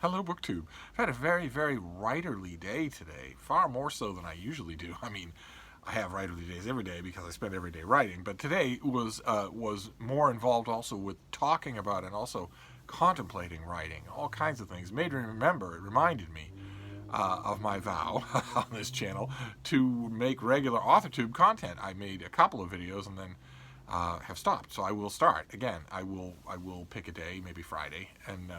Hello, BookTube. I've had a very, very writerly day today, far more so than I usually do. I mean, I have writerly days every day because I spend every day writing, but today was more involved also with talking about and also contemplating writing, all kinds of things. Made me remember, it reminded me of my vow on this channel to make regular AuthorTube content. I made a couple of videos and then have stopped, so I will start again. I will pick a day, maybe Friday, and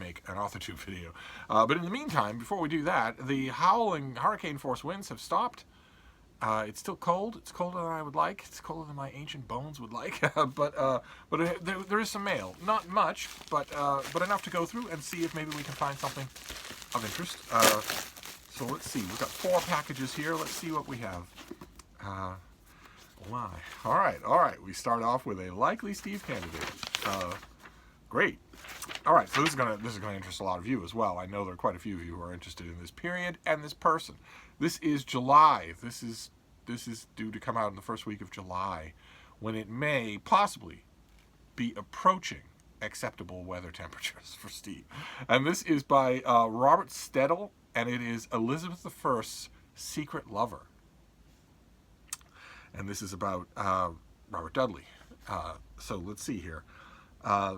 make an AuthorTube video. But in the meantime, before we do that, the howling hurricane force winds have stopped. It's still cold. It's colder than I would like. It's colder than my ancient bones would like. but there is some mail. Not much, but enough to go through and see if maybe we can find something of interest. So let's see. We've got 4 packages here. Let's see what we have. My. All right. We start off with a likely Steve candidate. Great. All right, so this is gonna interest a lot of you as well. I know there are quite a few of you who are interested in this period and this person. This is July. This is due to come out in the first week of July, when it may possibly be approaching acceptable weather temperatures for Steve. And this is by Robert Stedall, and it is Elizabeth I's Secret Lover. And this is about Robert Dudley. So let's see here.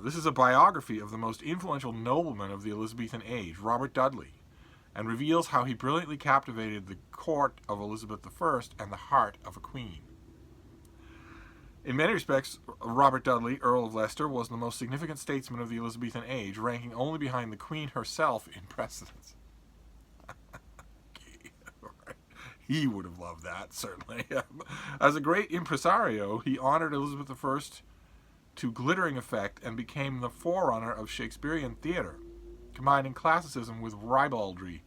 This is a biography of the most influential nobleman of the Elizabethan age, Robert Dudley, and reveals how he brilliantly captivated the court of Elizabeth I and the heart of a queen. In many respects, Robert Dudley, Earl of Leicester, was the most significant statesman of the Elizabethan age, ranking only behind the Queen herself in precedence. He would have loved that, certainly. As a great impresario, he honored Elizabeth I to glittering effect and became the forerunner of Shakespearean theater, combining classicism with ribaldry.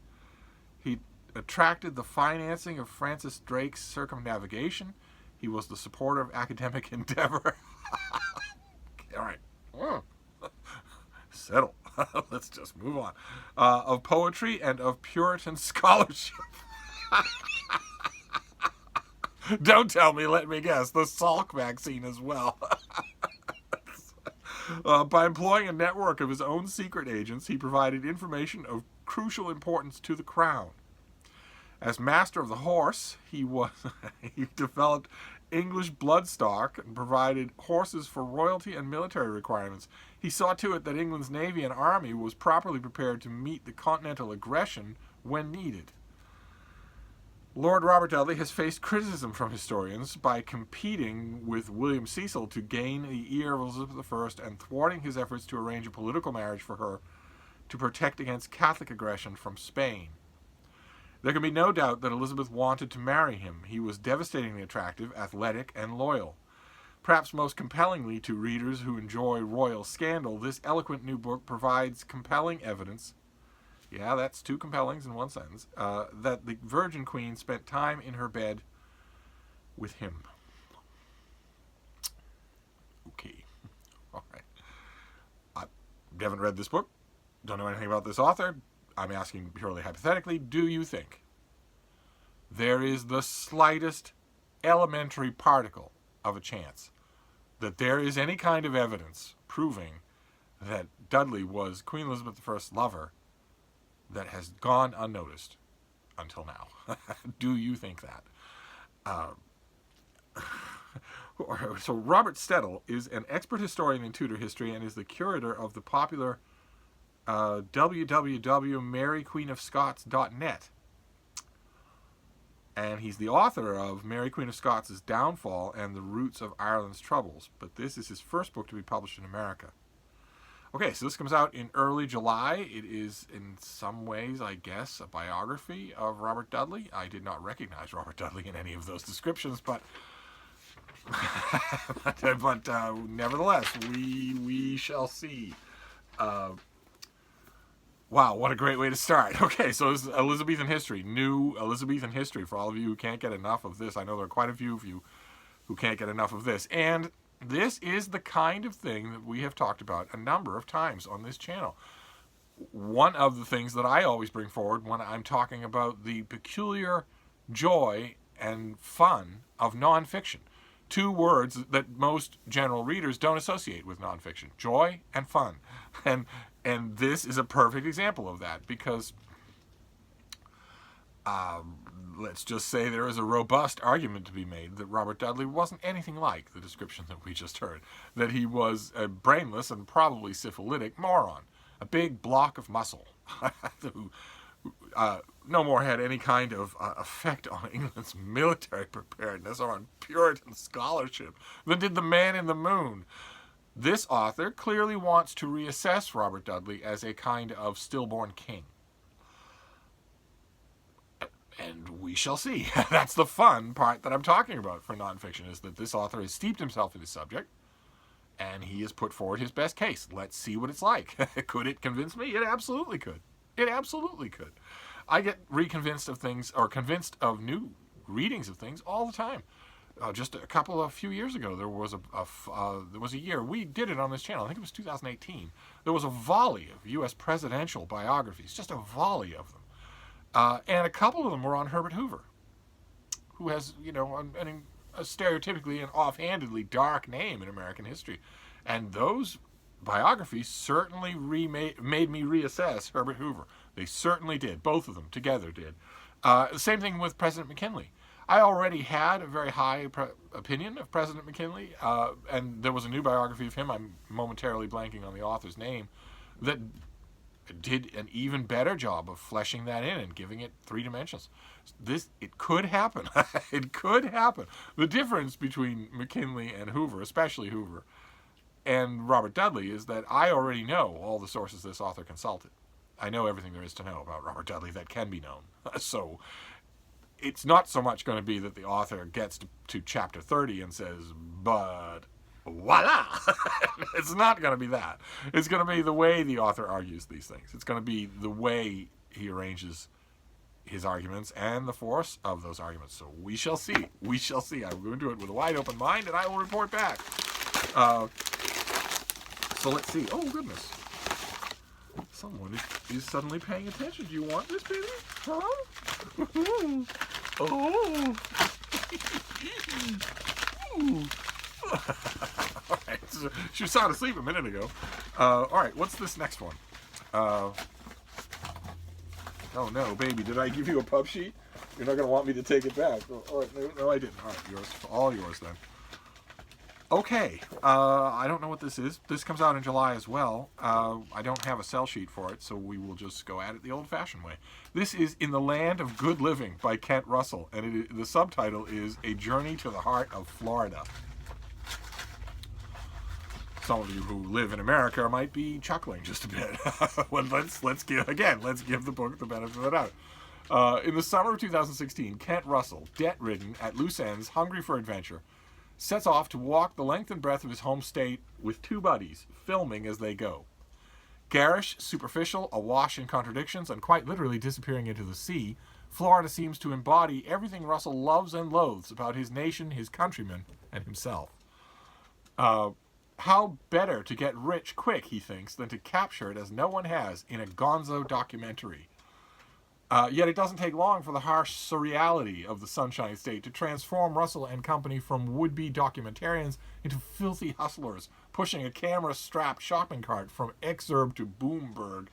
He attracted the financing of Francis Drake's circumnavigation. He was the supporter of academic endeavor. All right. Settle. Let's just move on. Of poetry and of Puritan scholarship. Don't tell me, let me guess, the Salk vaccine as well. By employing a network of his own secret agents, he provided information of crucial importance to the crown. As master of the horse, he developed English bloodstock and provided horses for royalty and military requirements. He saw to it that England's navy and army was properly prepared to meet the continental aggression when needed. Lord Robert Dudley has faced criticism from historians by competing with William Cecil to gain the ear of Elizabeth I and thwarting his efforts to arrange a political marriage for her to protect against Catholic aggression from Spain. There can be no doubt that Elizabeth wanted to marry him. He was devastatingly attractive, athletic, and loyal. Perhaps most compellingly to readers who enjoy royal scandal, this eloquent new book provides compelling evidence, yeah, that's 2 compellings in one sentence, that the Virgin Queen spent time in her bed with him. Okay. All right. I haven't read this book. Don't know anything about this author. I'm asking purely hypothetically, do you think there is the slightest elementary particle of a chance that there is any kind of evidence proving that Dudley was Queen Elizabeth I's lover that has gone unnoticed until now? Do you think that? So Robert Stedall is an expert historian in Tudor history and is the curator of the popular www.maryqueenofscots.net. And he's the author of Mary Queen of Scots' Downfall and the Roots of Ireland's Troubles. But this is his first book to be published in America. Okay, so this comes out in early July. It is, in some ways, I guess, a biography of Robert Dudley. I did not recognize Robert Dudley in any of those descriptions, but nevertheless, we shall see. Wow, what a great way to start. Okay, so this is Elizabethan history, new Elizabethan history for all of you who can't get enough of this. I know there are quite a few of you who can't get enough of this. And this is the kind of thing that we have talked about a number of times on this channel. One of the things that I always bring forward when I'm talking about the peculiar joy and fun of nonfiction. 2 words that most general readers don't associate with nonfiction. Joy and fun. And And this is a perfect example of that, because let's just say there is a robust argument to be made that Robert Dudley wasn't anything like the description that we just heard, that he was a brainless and probably syphilitic moron, a big block of muscle who no more had any kind of effect on England's military preparedness or on Puritan scholarship than did the man in the moon. This author clearly wants to reassess Robert Dudley as a kind of stillborn king. And we shall see. That's the fun part that I'm talking about for nonfiction, is that this author has steeped himself in his subject, and he has put forward his best case. Let's see what it's like. Could it convince me? It absolutely could. It absolutely could. I get reconvinced of things, or convinced of new readings of things all the time. Just a few years ago, there was a year, we did it on this channel, I think it was 2018, there was a volley of U.S. presidential biographies, just a volley of them. And a couple of them were on Herbert Hoover, who has, a stereotypically and offhandedly dark name in American history. And those biographies certainly made me reassess Herbert Hoover. They certainly did. Both of them together did. The same thing with President McKinley. I already had a very high opinion of President McKinley, and there was a new biography of him, I'm momentarily blanking on the author's name, that did an even better job of fleshing that in and giving it 3 dimensions. It could happen. It could happen. The difference between McKinley and Hoover, especially Hoover, and Robert Dudley, is that I already know all the sources this author consulted. I know everything there is to know about Robert Dudley that can be known. So it's not so much going to be that the author gets to chapter 30 and says, but voila! It's not going to be that. It's going to be the way the author argues these things. It's going to be the way he arranges his arguments and the force of those arguments. So we shall see. We shall see. I'm going to do it with a wide open mind, and I will report back. So let's see. Oh, goodness. Someone is suddenly paying attention. Do you want this, baby? Huh? Oh. All right. So she was sound asleep a minute ago. All right. What's this next one? Oh, no, baby. Did I give you a pub sheet? You're not going to want me to take it back. Oh, all right. No, I didn't. All right. Yours. All yours, then. Okay, I don't know what this is. This comes out in July as well. I don't have a sell sheet for it, so we will just go at it the old-fashioned way. This is In the Land of Good Living by Kent Russell, and the subtitle is A Journey to the Heart of Florida. Some of you who live in America might be chuckling just a bit. Well, let's give the book the benefit of the doubt. In the summer of 2016, Kent Russell, debt-ridden, at loose ends, hungry for adventure, sets off to walk the length and breadth of his home state with 2 buddies, filming as they go. Garish, superficial, awash in contradictions, and quite literally disappearing into the sea, Florida seems to embody everything Russell loves and loathes about his nation, his countrymen, and himself. How better to get rich quick, he thinks, than to capture it as no one has in a gonzo documentary. Yet it doesn't take long for the harsh surreality of the Sunshine State to transform Russell and company from would-be documentarians into filthy hustlers, pushing a camera-strapped shopping cart from Exurb to Boomberg.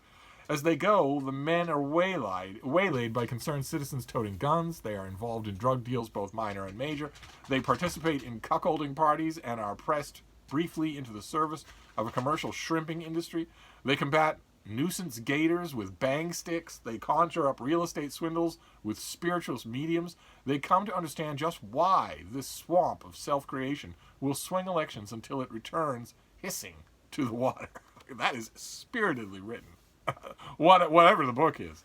As they go, the men are waylaid by concerned citizens toting guns. They are involved in drug deals, both minor and major. They participate in cuckolding parties and are pressed briefly into the service of a commercial shrimping industry. They combat nuisance gators with bang sticks. They conjure up real estate swindles with spiritualist mediums. They come to understand just why this swamp of self-creation will swing elections until it returns hissing to the water. That is spiritedly written. Whatever the book is,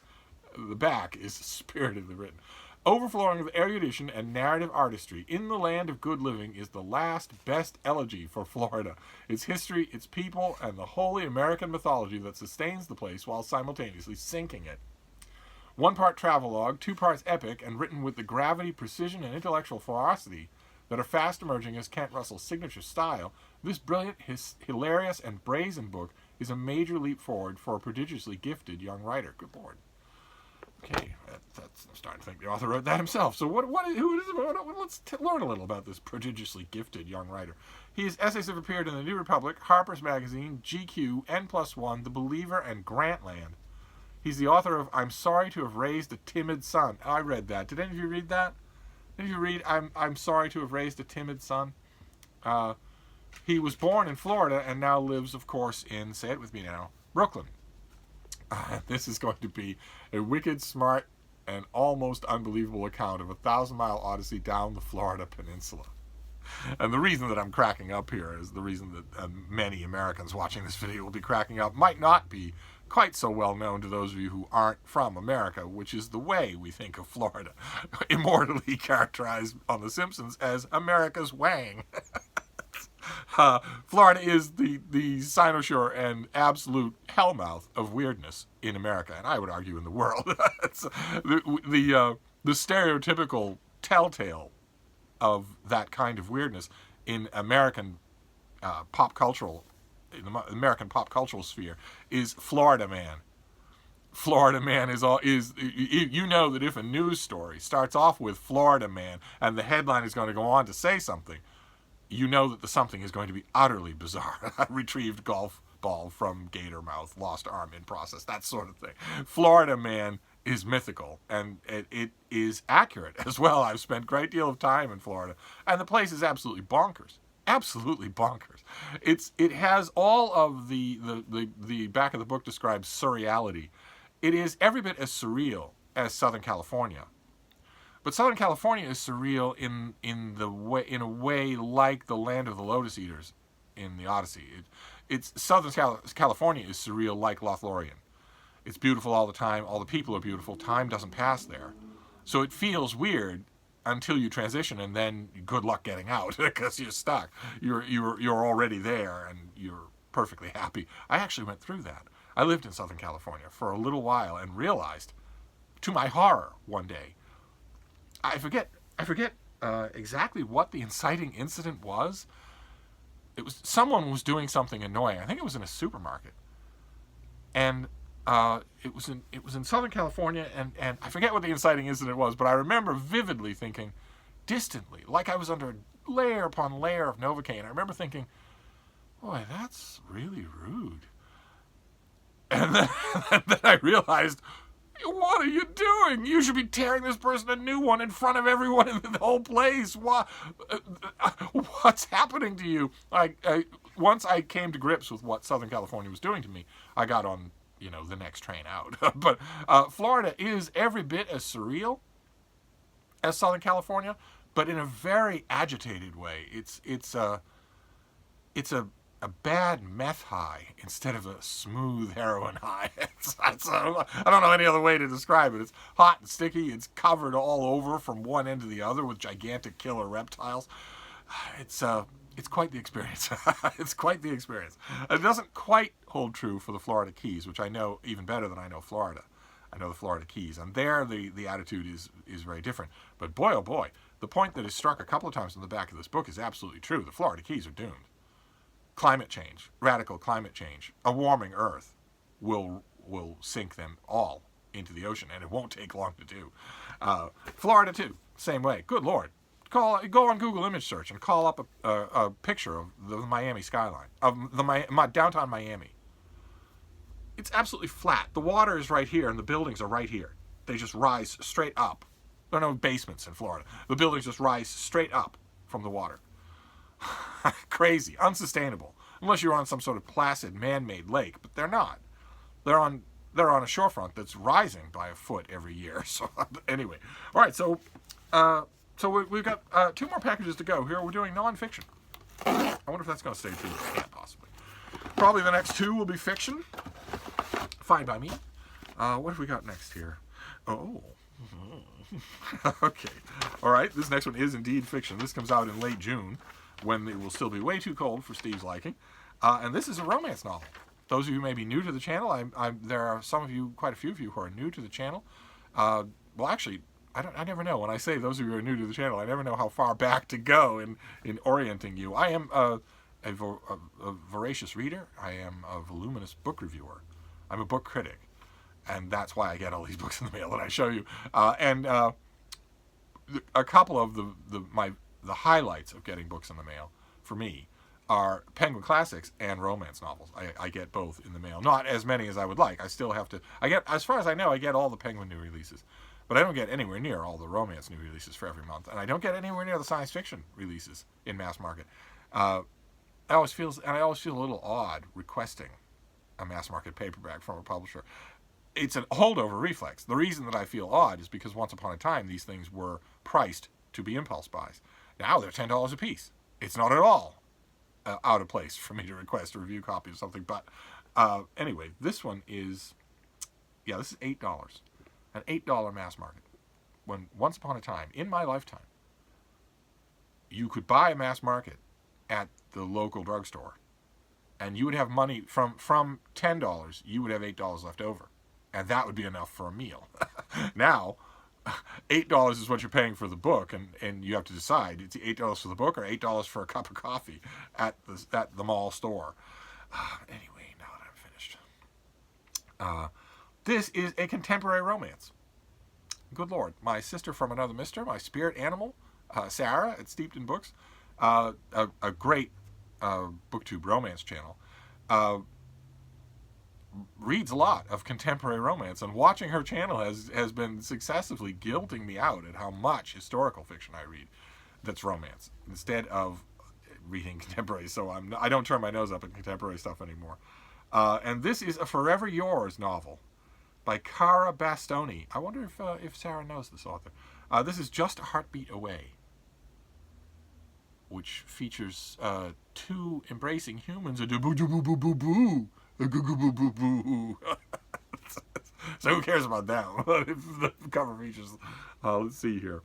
the back is spiritedly written. Overflowing with erudition and narrative artistry, In the Land of Good Living is the last best elegy for Florida, its history, its people, and the holy American mythology that sustains the place while simultaneously sinking it. 1 part travelogue, 2 parts epic, and written with the gravity, precision, and intellectual ferocity that are fast emerging as Kent Russell's signature style, this brilliant, hilarious, and brazen book is a major leap forward for a prodigiously gifted young writer. Good Lord. Okay, that's I'm starting to think the author wrote that himself. So who is it? Let's learn a little about this prodigiously gifted young writer. His essays have appeared in the New Republic, Harper's Magazine, GQ, N+1, The Believer, and Grantland. He's the author of I'm Sorry to Have Raised a Timid Son. I read that. Did any of you read that? Did you read I'm Sorry to Have Raised a Timid Son? He was born in Florida and now lives, of course, in, say it with me now, Brooklyn. This is going to be a wicked, smart, and almost unbelievable account of a 1,000-mile odyssey down the Florida peninsula. And the reason that I'm cracking up here is the reason that many Americans watching this video will be cracking up might not be quite so well known to those of you who aren't from America, which is the way we think of Florida, immortally characterized on The Simpsons as America's Wang. Florida is the cynosure and absolute hellmouth of weirdness in America, and I would argue in the world. It's, the stereotypical telltale of that kind of weirdness in American pop cultural, in the American pop cultural sphere, is Florida Man. Florida Man is you know that if a news story starts off with Florida Man and the headline is going to go on to say something, you know that the something is going to be utterly bizarre. Retrieved golf ball from gator mouth, lost arm in process, that sort of thing. Florida Man is mythical, and it is accurate as well. I've spent a great deal of time in Florida, and the place is absolutely bonkers. Absolutely bonkers. It has all of the back of the book describes surreality. It is every bit as surreal as Southern California. But Southern California is surreal in a way like the land of the Lotus Eaters in the Odyssey. Southern California is surreal like Lothlorien. It's beautiful all the time. All the people are beautiful. Time doesn't pass there, so it feels weird until you transition, and then good luck getting out because you're stuck. You're already there, and you're perfectly happy. I actually went through that. I lived in Southern California for a little while and realized, to my horror, one day. I forget exactly what the inciting incident was. It was someone was doing something annoying. I think it was in a supermarket, and it was in Southern California, and I forget what the inciting incident was, but I remember vividly thinking, distantly, like I was under layer upon layer of Novocaine. I remember thinking, boy, that's really rude. And then I realized, what are you doing? You should be tearing this person a new one in front of everyone in the whole place. What's happening to you? Once I came to grips with what Southern California was doing to me, I got on, the next train out. But Florida is every bit as surreal as Southern California, but in a very agitated way. It's a bad meth high instead of a smooth heroin high. I don't know any other way to describe it. It's hot and sticky. It's covered all over from one end to the other with gigantic killer reptiles. It's quite the experience. It's quite the experience. It doesn't quite hold true for the Florida Keys, which I know even better than I know Florida. I know the Florida Keys, and there the attitude is very different. But boy, oh boy, the point that is struck a couple of times in the back of this book is absolutely true. The Florida Keys are doomed. Climate change, radical climate change, a warming Earth will sink them all into the ocean, and it won't take long to do. Florida too, same way. Good Lord, go on Google image search and call up a picture of the Miami skyline, of the downtown Miami. It's absolutely flat. The water is right here, and the buildings are right here. They just rise straight up. There are no basements in Florida. The buildings just rise straight up from the water. Crazy, unsustainable, unless you're on some sort of placid man-made lake, but they're not. They're on a shorefront that's rising by a foot every year. So anyway, all right. So we've got 2 more packages to go here. We're doing nonfiction. I wonder if that's going to stay true. Yeah, possibly. Probably the next 2 will be fiction. Fine by me. What have we got next here? Oh. Okay. All right. This next one is indeed fiction. This comes out in late June, when it will still be way too cold for Steve's liking. And this is a romance novel. Those of you who may be new to the channel, there are some of you, quite a few of you, who are new to the channel. Well, actually, I never know. When I say those of you who are new to the channel, I never know how far back to go in orienting you. I am a voracious reader. I am a voluminous book reviewer. I'm a book critic. and that's why I get all these books in the mail that I show you. And a couple of the highlights of getting books in the mail for me are Penguin Classics and romance novels. I get both in the mail. Not as many as I would like. I still have to. I get, as far as I know, I get all the Penguin new releases, but I don't get anywhere near all the romance new releases for every month, and I don't get anywhere near the science fiction releases in mass market. I always feel a little odd requesting a mass market paperback from a publisher. It's a holdover reflex. The reason that I feel odd is because once upon a time these things were priced to be impulse buys. Now they're $10 a piece. It's not at all out of place for me to request a review copy of something. But anyway, this one is, this is $8. An $8 mass market. When once upon a time, in my lifetime, you could buy a mass market at the local drugstore, and you would have money from $10, you would have $8 left over. And that would be enough for a meal. Now, $8 is what you're paying for the book, and you have to decide, it's $8 for the book or $8 for a cup of coffee at the mall store. Anyway, now that I'm finished. This is a contemporary romance. Good Lord. My sister from another mister, my spirit animal, Sarah at Steeped in Books, a great BookTube romance channel, reads a lot of contemporary romance, and watching her channel has been successively guilting me out at how much historical fiction I read that's romance instead of reading contemporary. So I don't turn my nose up at contemporary stuff anymore. And this is a Forever Yours novel by Cara Bastoni. I wonder if Sarah knows this author. This is Just a Heartbeat Away, which features two embracing humans. So who cares about that? The cover features. Let's see here.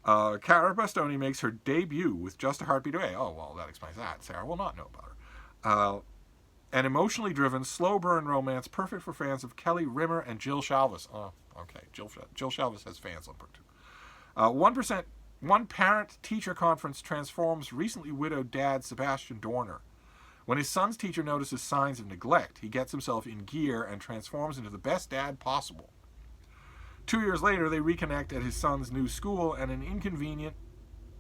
Cara Bastoni makes her debut with Just a Heartbeat Away. Oh, well, that explains that. Sarah will not know about her. An emotionally driven, slow burn romance perfect for fans of Kelly Rimmer and Jill Shalvis. Oh, okay. Jill Shalvis has fans on BookTube. One parent-teacher conference transforms recently widowed dad Sebastian Dorner. When his son's teacher notices signs of neglect, he gets himself in gear and transforms into the best dad possible. 2 years later, they reconnect at his son's new school, and an inconvenient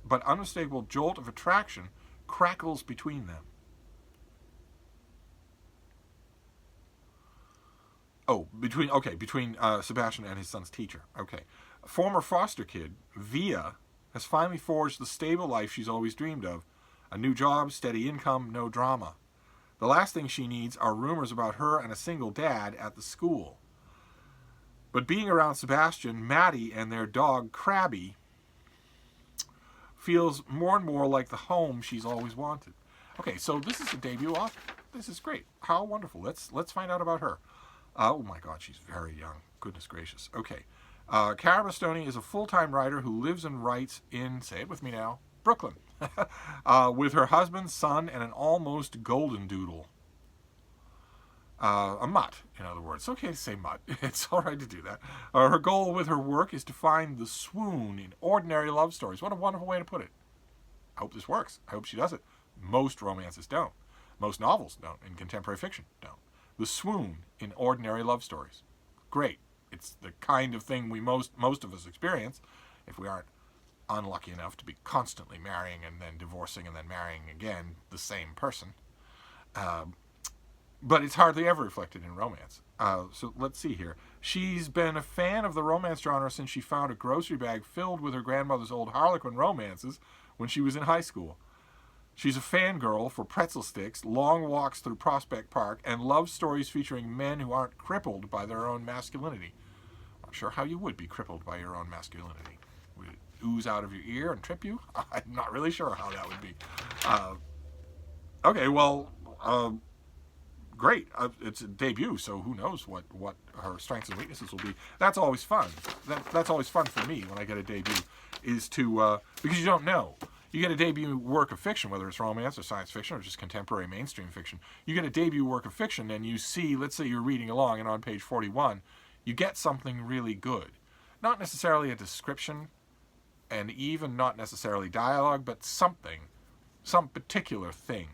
but unmistakable jolt of attraction crackles between them. Between Sebastian and his son's teacher. Okay. A former foster kid, Via, has finally forged the stable life she's always dreamed of. A new job, steady income, no drama. The last thing she needs are rumors about her and a single dad at the school. But being around Sebastian, Maddie, and their dog, Krabby, feels more and more like the home she's always wanted. Okay, so this is a debut author. This is great. How wonderful. Let's find out about her. Oh my God, she's very young. Goodness gracious. Okay. Cara Bastoni is a full-time writer who lives and writes in, say it with me now, Brooklyn, with her husband, son, and an almost golden doodle. A mutt, in other words. It's okay to say mutt. It's all right to do that. Her goal with her work is to find the swoon in ordinary love stories. What a wonderful way to put it. I hope this works. I hope she does it. Most romances don't. Most novels don't, and contemporary fiction don't. The swoon in ordinary love stories. Great. It's the kind of thing we most of us experience if we aren't unlucky enough to be constantly marrying and then divorcing and then marrying again the same person. But it's hardly ever reflected in romance. So let's see here. She's been a fan of the romance genre since she found a grocery bag filled with her grandmother's old Harlequin romances when she was in high school. She's a fangirl for pretzel sticks, long walks through Prospect Park, and love stories featuring men who aren't crippled by their own masculinity. I'm sure how you would be crippled by your own masculinity. Would it ooze out of your ear and trip you? I'm not really sure how that would be. Okay, well, great. It's a debut, so who knows what her strengths and weaknesses will be. That's always fun. That's always fun for me when I get a debut, is to, because you don't know. You get a debut work of fiction, whether it's romance or science fiction or just contemporary mainstream fiction. You get a debut work of fiction and you see, let's say you're reading along and on page 41, you get something really good. Not necessarily a description and even not necessarily dialogue, but something, some particular thing,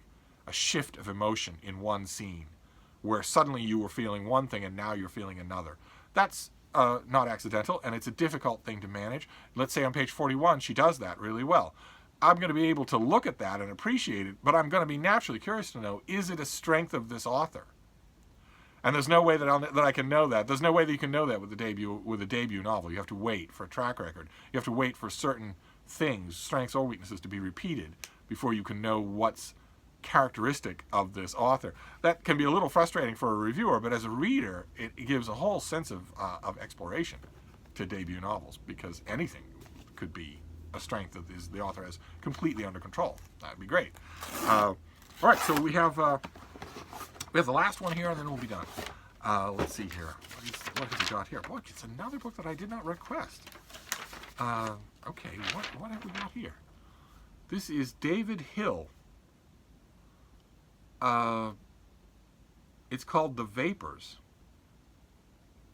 a shift of emotion in one scene where suddenly you were feeling one thing and now you're feeling another. That's not accidental, and it's a difficult thing to manage. Let's say on page 41, she does that really well. I'm going to be able to look at that and appreciate it, but I'm going to be naturally curious to know, is it a strength of this author? And there's no way that I can know that. There's no way that you can know that with a debut novel. You have to wait for a track record. You have to wait for certain things, strengths or weaknesses, to be repeated before you can know what's characteristic of this author. That can be a little frustrating for a reviewer, but as a reader, it gives a whole sense of exploration to debut novels, because anything could be a strength that the author has completely under control. That'd be great. All right, so we have the last one here, and then we'll be done. Let's see here. What have we got here? Boy, it's another book that I did not request. Okay, what have we got here? This is David Hill. It's called The Vapors.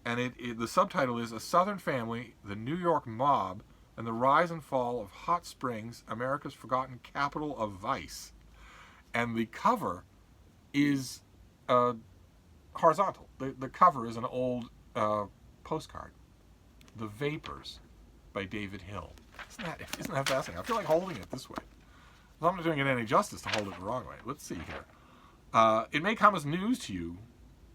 And the subtitle is A Southern Family, the New York Mob, and the Rise and Fall of Hot Springs, America's Forgotten Capital of Vice. And the cover is horizontal. The cover is an old postcard. The Vapors by David Hill. Isn't that fascinating? I feel like holding it this way. I'm not doing it any justice to hold it the wrong way. Let's see here. It may come as news to you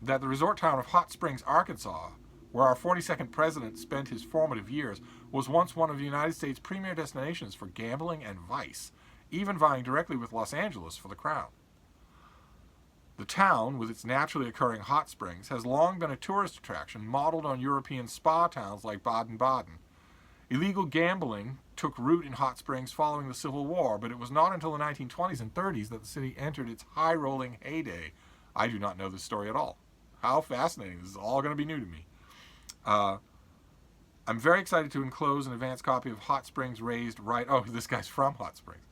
that the resort town of Hot Springs, Arkansas, where our 42nd president spent his formative years, was once one of the United States' premier destinations for gambling and vice, even vying directly with Los Angeles for the crown. The town, with its naturally occurring hot springs, has long been a tourist attraction modeled on European spa towns like Baden-Baden. Illegal gambling took root in Hot Springs following the Civil War, but it was not until the 1920s and 30s that the city entered its high-rolling heyday. I do not know this story at all. How fascinating. This is all going to be new to me. I'm very excited to enclose an advance copy of Hot Springs Raised Right... Oh, this guy's from Hot Springs.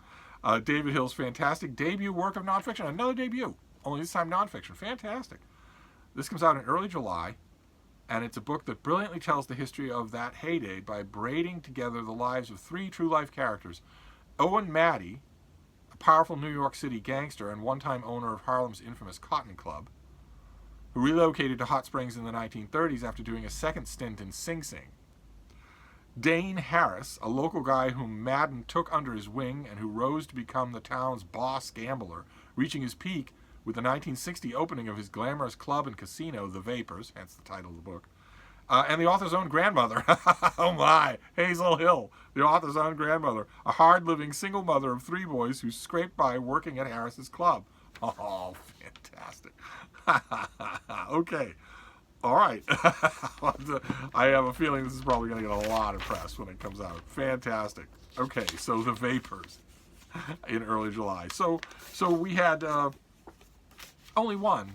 David Hill's fantastic debut work of nonfiction. Another debut, only this time nonfiction. Fantastic. This comes out in early July, and it's a book that brilliantly tells the history of that heyday by braiding together the lives of three true-life characters. Owen Maddie, a powerful New York City gangster and one-time owner of Harlem's infamous Cotton Club, who relocated to Hot Springs in the 1930s after doing a second stint in Sing Sing. Dane Harris, a local guy whom Madden took under his wing and who rose to become the town's boss gambler, reaching his peak with the 1960 opening of his glamorous club and casino, The Vapors, hence the title of the book, and the author's own grandmother, oh my, Hazel Hill, the author's own grandmother, a hard-living single mother of three boys who scraped by working at Harris's club. Oh, fantastic. Okay. All right. I have a feeling this is probably going to get a lot of press when it comes out. Fantastic. Okay, so The Vapors in early July. So we had only one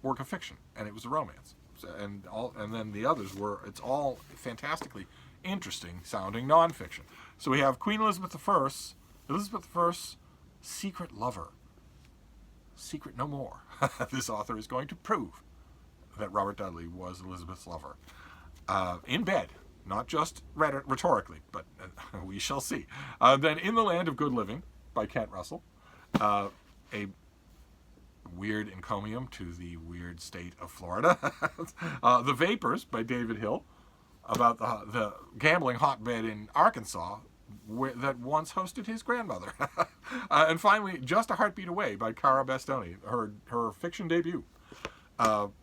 work of fiction, and it was a romance. And then the others it's all fantastically interesting sounding nonfiction. So we have Queen Elizabeth I's secret lover. Secret no more. This author is going to prove that Robert Dudley was Elizabeth's lover. In bed, not just rhetorically, but we shall see. Then In the Land of Good Living by Kent Russell, a weird encomium to the weird state of Florida. The Vapors by David Hill, about the gambling hotbed in Arkansas that once hosted his grandmother. And finally, Just a Heartbeat Away by Cara Bastoni, her fiction debut.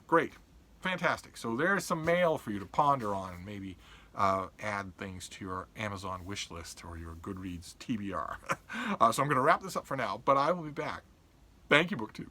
Great. Fantastic. So there's some mail for you to ponder on and maybe add things to your Amazon wish list or your Goodreads TBR. So I'm going to wrap this up for now, but I will be back. Thank you, BookTube.